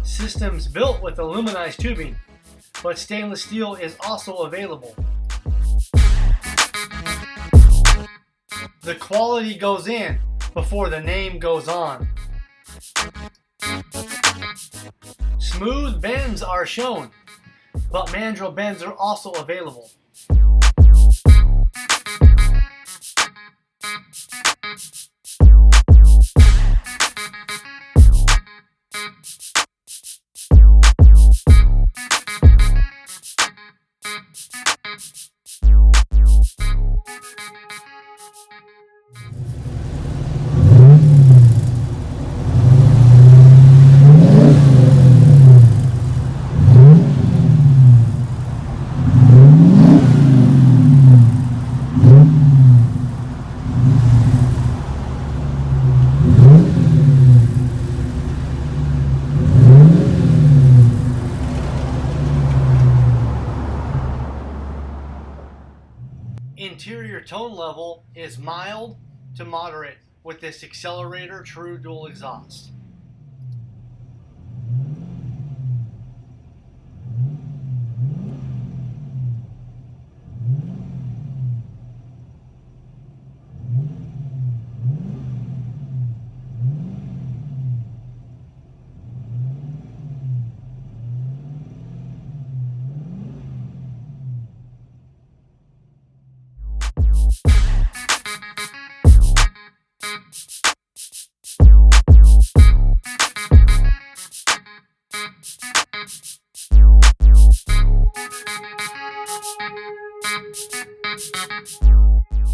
Systems built with aluminized tubing, but stainless steel is also available. The quality goes in before the name goes on. Smooth bends are shown, but mandrel bends are also available. Interior tone level is mild to moderate with this Xlerator true dual exhaust.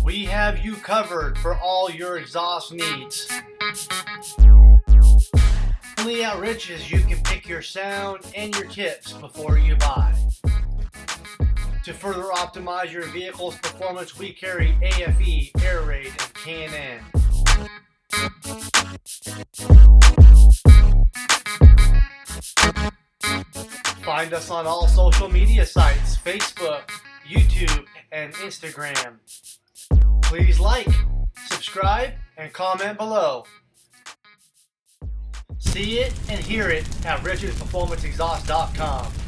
We have you covered for all your exhaust needs. Only at Rich's you can pick your sound and your tips before you buy. To further optimize your vehicle's performance, we carry AFE, Air Raid, and K&N. Find us on all social media sites, Facebook, YouTube, and Instagram. Please like, subscribe, and comment below. See it and hear it at richsperformanceexhaust.com.